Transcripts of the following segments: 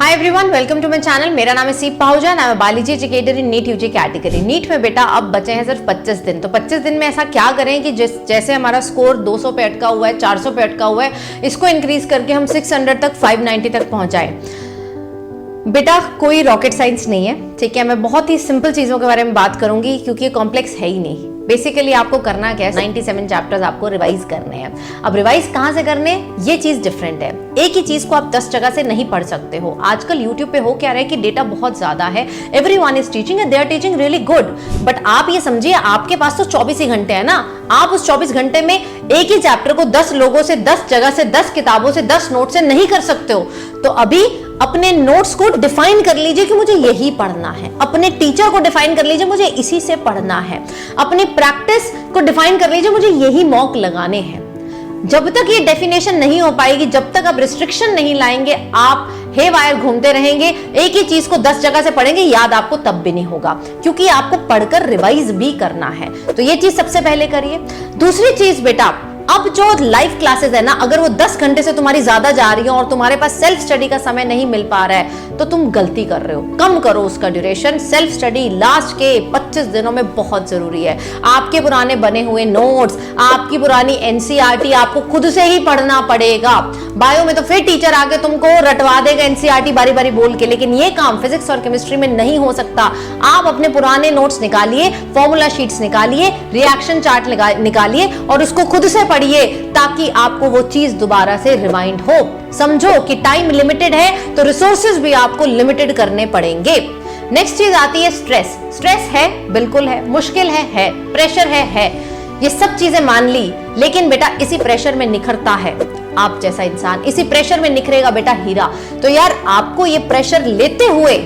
Hi everyone, welcome to my channel. मेरा नाम है सीप पाहुजा, नाम है biology educator in NEET UG category. NEET में बेटा अब बचे हैं सिर्फ 25 दिन। तो 25 दिन में ऐसा क्या करें कि जैसे हमारा स्कोर 200 पे अटका हुआ है, 400 पे अटका हुआ है, इसको इंक्रीज करके हम 600 तक, 590 तक पहुंच जाए। बेटा कोई रॉकेट साइंस नहीं है, ठीक है। मैं बहुत ही सिंपल चीजों के बारे में बात करूंगी क्योंकि ये कॉम्प्लेक्स है ही नहीं। बेसिकली आपको करना क्या है, 97 चैप्टर्स आपको रिवाइज करने हैं। अब रिवाइज कहाँ से करने, ये चीज डिफरेंट है। एक ही चीज को आप 10 जगह से नहीं पढ़ सकते हो। आजकल यूट्यूब पे हो क्या रहा है कि डेटा बहुत ज्यादा है, everyone is teaching and they are teaching really good, but आप ये समझिए आपके पास तो 24 ही घंटे है ना। आप उस 24 घंटे में एक ही चैप्टर को 10 लोगों से, 10 जगह से, 10 किताबों से, 10 नोट से नहीं कर सकते हो। तो अभी अपने नोट्स को डिफाइन कर लीजिए कि मुझे यही पढ़ना है। अपने टीचर को डिफाइन कर लीजिए, मुझे इसी से पढ़ना है। अपनी प्रैक्टिस को डिफाइन कर लीजिए, मुझे यही मॉक लगाने हैं। जब तक ये डेफिनेशन नहीं हो पाएगी, जब तक आप रिस्ट्रिक्शन नहीं लाएंगे, आप हे वायर घूमते रहेंगे। एक ही चीज को 10 जगह से पढ़ेंगे, याद आपको तब भी नहीं होगा, क्योंकि आपको पढ़कर रिवाइज भी करना है। तो ये चीज सबसे पहले करिए। दूसरी चीज बेटा, अब जो लाइव क्लासेस है ना, अगर वो 10 घंटे से तुम्हारी ज्यादा जा रही है और तुम्हारे पास सेल्फ स्टडी का समय नहीं मिल पा रहा है, तो तुम गलती कर रहे हो। कम करो उसका ड्यूरेशन। सेल्फ स्टडी लास्ट के 25 दिनों में बहुत जरूरी है। आपके पुराने बने हुए नोट्स, आपकी पुरानी एनसीईआरटी आपको खुद से ही पढ़ना पड़ेगा। बायो में तो फिर टीचर आके तुमको रटवा देगा एनसीईआरटी बारी बारी बोल के, लेकिन ये काम फिजिक्स और केमिस्ट्री में नहीं हो सकता। आप अपने पुराने नोट्स निकालिए, फॉर्मूला शीट्स निकालिए, रिएक्शन चार्ट निकालिए और उसको खुद से पढ़िए, ताकि आपको वो चीज दोबारा से रिवाइंड हो। समझो कि टाइम लिमिटेड है तो रिसोर्सेज भी आपको लिमिटेड करने पड़ेंगे। नेक्स्ट चीज आती है स्ट्रेस। स्ट्रेस है, बिल्कुल है। मुश्किल है। प्रेशर है। ये सब चीजें मान ली, लेकिन बेटा इसी प्रेशर में निखरता है आप जैसा इंसान। इसी प्रेशर में निखरेगा बेटा हीरा। तो यार आपको ये प्रेशर लेते हुए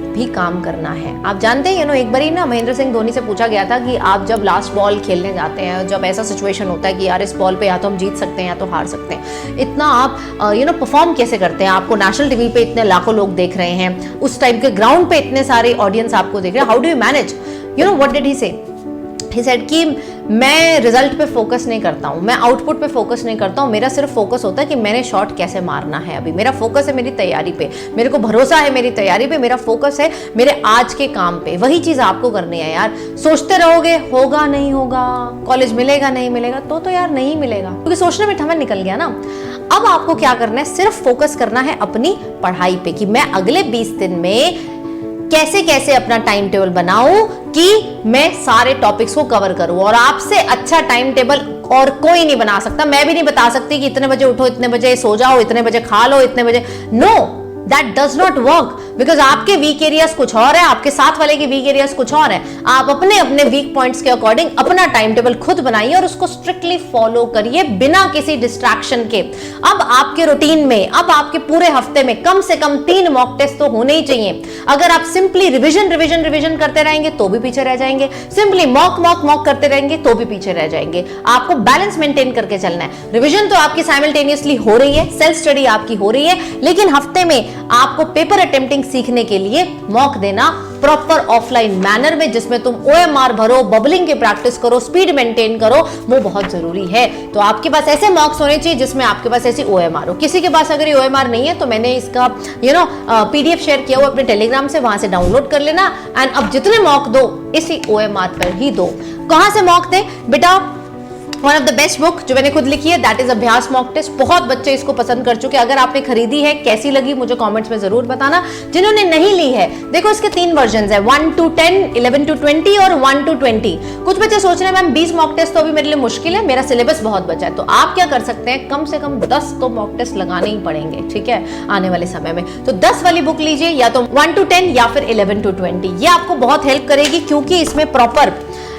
भी काम करना है। आप जानते हैं एक बारी ना महेंद्र सिंह धोनी से पूछा गया था कि आप जब लास्ट बॉल खेलने जाते हैं, जब ऐसा सिचुएशन होता है कि यार इस बॉल पे या तो हम जीत सकते हैं या तो हार सकते हैं, इतना आप परफॉर्म कैसे करते हैं? आपको नेशनल टीवी पे इतने लाखों लोग देख रहे हैं, उस टाइम के ग्राउंड पे इतने सारे ऑडियंस आपको देख रहे हैं, how do you manage? What did he say? He said कि मैं रिजल्ट पे फोकस नहीं करता हूँ, मैं आउटपुट पे फोकस नहीं करता हूँ। मेरा सिर्फ फोकस होता है कि मैंने शॉट कैसे मारना है। अभी मेरा फोकस है मेरी तैयारी पे, मेरे को भरोसा है मेरी तैयारी पे, मेरा फोकस है मेरे आज के काम पे। वही चीज आपको करनी है यार। सोचते रहोगे होगा नहीं होगा, कॉलेज मिलेगा नहीं मिलेगा, तो यार नहीं मिलेगा, क्योंकि सोचने में समय निकल गया ना। अब आपको क्या करना है, सिर्फ फोकस करना है अपनी पढ़ाई पे कि मैं अगले 20 दिन में कैसे कैसे अपना टाइम टेबल बनाऊं कि मैं सारे टॉपिक्स को कवर करूं। और आपसे अच्छा टाइम टेबल और कोई नहीं बना सकता। मैं भी नहीं बता सकती कि इतने बजे उठो, इतने बजे सो जाओ, इतने बजे खा लो, इतने बजे। No, that does not work, because आपके वीक एरियाज कुछ और है, आपके साथ वाले के वीक एरियाज कुछ और है। आप अपने अपने वीक पॉइंट्स के अकॉर्डिंग अपना टाइम टेबल खुद बनाइए और उसको स्ट्रिक्टली फॉलो करिए बिना किसी डिस्ट्रैक्शन के। अब आपके रूटीन में, अब आपके पूरे हफ्ते में कम से कम 3 मॉक टेस्ट तो होने ही चाहिए। अगर आप सिंपली रिविजन करते रहेंगे तो भी पीछे रह जाएंगे, सिंपली मॉक करते रहेंगे तो भी पीछे रह जाएंगे। आपको बैलेंस मेंटेन करके चलना है। रिविजन तो आपकी साइमल्टेनियसली हो रही है, सेल्फ स्टडी आपकी हो रही है, लेकिन हफ्ते में आपको पेपर अटेम्प्टिंग सीखने के लिए मॉक देना प्रॉपर ऑफलाइन मैनर में, जिसमें तुम OMR भरो, बबलिंग की प्रैक्टिस करो, स्पीड मेंटेन करो, वो बहुत जरूरी है। तो आपके पास ऐसे मॉक्स होने चाहिए जिसमें आपके पास ऐसी OMR हो। किसी के पास अगर ये OMR नहीं है तो मैंने इसका PDF शेयर किया हुआ अपने टेलीग्राम से, वहां से डाउनलोड कर लेना। एंड अब जितने मॉक दो इसी OMR पर ही दो। कहां से मॉक दे बेटा? One of the best book जो मैंने खुद लिखी है, दैट इज अभ्यास मॉक टेस्ट। बहुत बच्चे इसको पसंद कर चुके हैं। अगर आपने खरीदी है, कैसी लगी मुझे कमेंट्स में जरूर बताना। जिन्होंने नहीं ली है, देखो इसके 3 वर्जन है, 1 to 10, 11 to 20 और 1 to 20। कुछ बच्चे सोच रहे हैं मैम 20 मॉक टेस्ट तो अभी मेरे लिए मुश्किल है, मेरा सिलेबस बहुत बचा है। तो आप क्या कर सकते हैं, कम से कम 10 तो मॉक टेस्ट लगाने ही पड़ेंगे, ठीक है, आने वाले समय में। तो 10 वाली बुक लीजिए, या तो 1 to 10 या फिर 11 to 20। ये आपको बहुत हेल्प करेगी, क्योंकि इसमें प्रॉपर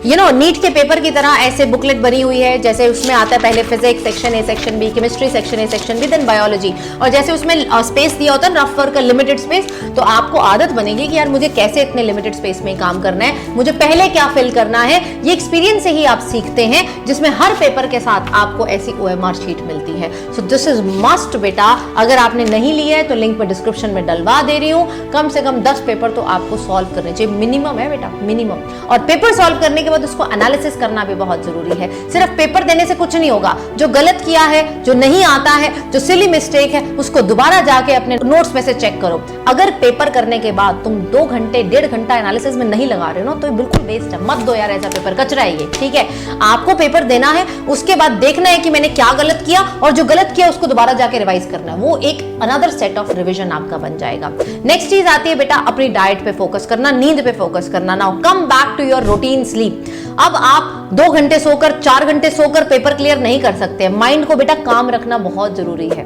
नीट के पेपर की तरह ऐसे बुकलेट बनी हुई है। जैसे उसमें आता है पहले physics section A, section B, chemistry section A, section B, then biology, और जैसे उसमें स्पेस दिया होता है रफ वर्क का, लिमिटेड स्पेस, तो आपको आदत बनेगी कि यार मुझे कैसे इतने लिमिटेड स्पेस में काम करना है, मुझे पहले क्या फिल करना है। ये एक्सपीरियंस से ही आप सीखते हैं, जिसमें हर पेपर के साथ आपको ऐसी OMR शीट मिलती है। सो दिस इज मस्ट बेटा। अगर आपने नहीं लिया है तो लिंक में डिस्क्रिप्शन में डलवा दे रही हूँ। कम से कम 10 पेपर तो आपको सॉल्व करने चाहिए, मिनिमम है बेटा, मिनिमम। और पेपर सॉल्व करने के बाद उसको एनालिसिस करना भी बहुत जरूरी है। सिर्फ पेपर देने से कुछ नहीं होगा। जो गलत किया है, जो नहीं आता है, जो सिली मिस्टेक है, उसको दोबारा जाके अपने नोट्स में से चेक करो। अगर पेपर करने के बाद तुम 2 घंटे 1.5 घंटा एनालिसिस में नहीं लगा रहे हो ना, तो बिल्कुल वेस्ट है। मत दो यार ऐसा पेपर, कचरा है ये, ठीक है। आपको पेपर देना है, उसके बाद देखना है कि मैंने क्या गलत किया, और जो गलत किया उसको दोबारा जाके रिवाइज करना है। वो एक अनदर सेट ऑफ रिवीजन आपका बन जाएगा। नेक्स्ट चीज आती है बेटा अपनी डाइट पे फोकस करना, नींद पे फोकस करना। Now come back to your routine sleep. अब आप 2 घंटे सोकर, 4 घंटे सोकर पेपर क्लियर नहीं कर सकते। माइंड को बेटा काम रखना बहुत जरूरी है,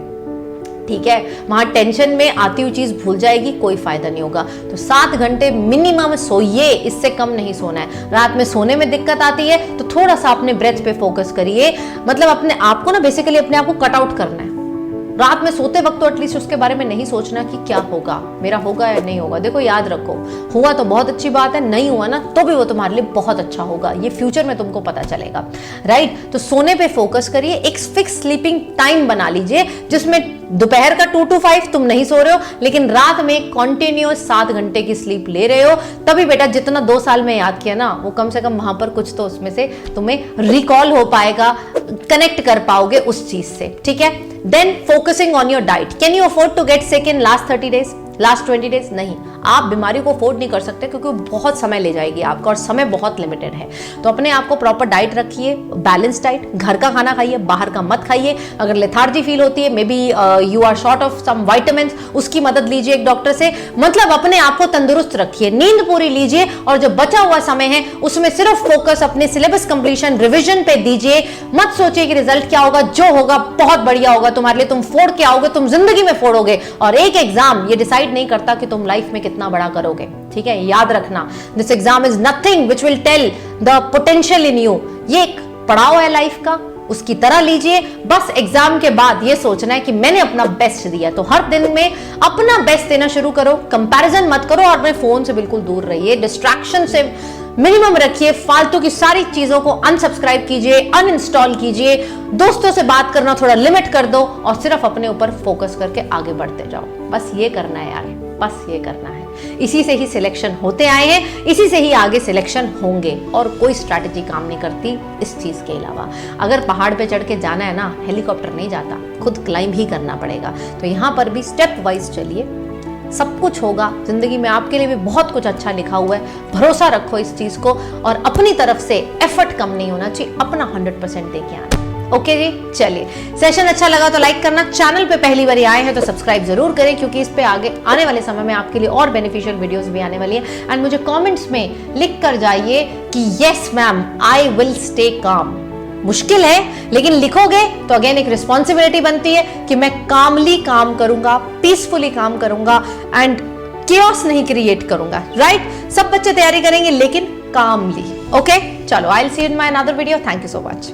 ठीक है। वहां टेंशन में आती हुई चीज भूल जाएगी, कोई फायदा नहीं होगा। तो 7 घंटे मिनिमम सोइए, इससे कम नहीं सोना है। रात में सोने में दिक्कत आती है तो थोड़ा सा अपने ब्रेथ पे फोकस करिए, मतलब अपने आप को ना बेसिकली अपने आप को कट आउट करना है। रात में सोते वक्त तो एटलीस्ट उसके बारे में नहीं सोचना कि क्या होगा, मेरा होगा या नहीं होगा। देखो याद रखो, हुआ तो बहुत अच्छी बात है, नहीं हुआ ना तो भी वो तुम्हारे लिए बहुत अच्छा होगा, ये फ्यूचर में तुमको पता चलेगा, राइट। तो सोने पे फोकस करिए, एक फिक्स स्लीपिंग टाइम बना लीजिए जिसमें दोपहर का 2 to 5 तुम नहीं सो रहे हो, लेकिन रात में कॉन्टिन्यूअस 7 घंटे की स्लीप ले रहे हो। तभी बेटा जितना 2 साल में याद किया ना, वो कम से कम वहां पर कुछ तो उसमें से तुम्हें रिकॉल हो पाएगा, कनेक्ट कर पाओगे उस चीज से, ठीक है। Then focusing on your diet. Can you afford to get sick in last 30 days, last 20 days? नहीं, आप बीमारी को अफोर्ड नहीं कर सकते क्योंकि बहुत समय ले जाएगी आपका, और समय बहुत लिमिटेड है। तो अपने आप को प्रॉपर डाइट रखिए, बैलेंस डाइट, घर का खाना खाइए, बाहर का मत खाइए। अगर लेथार्जी फील होती है, maybe you are short of some vitamins, उसकी मदद लीजिए एक डॉक्टर से। मतलब अपने आप को तंदुरुस्त रखिए, नींद पूरी लीजिए, और जो बचा हुआ समय है उसमें सिर्फ फोकस अपने सिलेबस कंप्लीशन, रिविजन पे दीजिए। मत सोचिए कि रिजल्ट क्या होगा, जो होगा बहुत बढ़िया होगा तुम्हारे लिए, तुम फोड़ के आओगे, तुम जिंदगी में फोड़ोगे। और एक एग्जाम ये डिसाइड नहीं करता कि तुम लाइफ में कितना बड़ा करोगे, ठीक है। याद रखना, this exam is nothing which will tell the potential in you. ये एक पड़ाव है लाइफ का, उसकी तरह लीजिए। बस एग्जाम के बाद ये सोचना है कि मैंने अपना बेस्ट दिया। तो हर दिन में अपना बेस्ट देना शुरू करो, कंपैरिजन मत करो, और अपने फोन से बिल्कुल दूर रहिए, डिस्ट्रैक्शन से मिनिमम रखिए, फालतू की सारी चीजों को अनसब्सक्राइब कीजिए, अनइंस्टॉल कीजिए, दोस्तों से बात करना थोड़ा लिमिट कर दो, और सिर्फ अपने ऊपर फोकस करके आगे बढ़ते जाओ। बस ये करना है यार, बस ये करना है। इसी से ही सिलेक्शन होते आए हैं, इसी से ही आगे सिलेक्शन होंगे, और कोई स्ट्रैटेजी काम नहीं करती इस चीज के अलावा। अगर पहाड़ पे चढ़ के जाना है ना, हेलीकॉप्टर नहीं जाता, खुद क्लाइंब ही करना पड़ेगा। तो यहां पर भी स्टेप वाइज चलिए, सब कुछ होगा। जिंदगी में आपके लिए भी बहुत कुछ अच्छा लिखा हुआ है, भरोसा रखो इस चीज को, और अपनी तरफ से एफर्ट कम नहीं होना चाहिए, अपना 100% देके आना। ओके जी, चलिए, सेशन अच्छा लगा तो लाइक करना, चैनल पे पहली बार आए हैं तो सब्सक्राइब जरूर करें, क्योंकि इस पे आगे आने वाले समय में आपके लिए और बेनिफिशियल वीडियोस भी आने वाली है। एंड मुझे कमेंट्स में लिख कर जाइए कि yes ma'am, I will stay calm. मुश्किल है, लेकिन लिखोगे तो अगेन एक रिस्पॉन्सिबिलिटी बनती है कि मैं कामली काम करूंगा, पीसफुली काम करूंगा, एंड केओस नहीं क्रिएट करूंगा, राइट। सब बच्चे तैयारी करेंगे लेकिन कामली। ओके, चलो, I will see you in my another video. Thank you so much.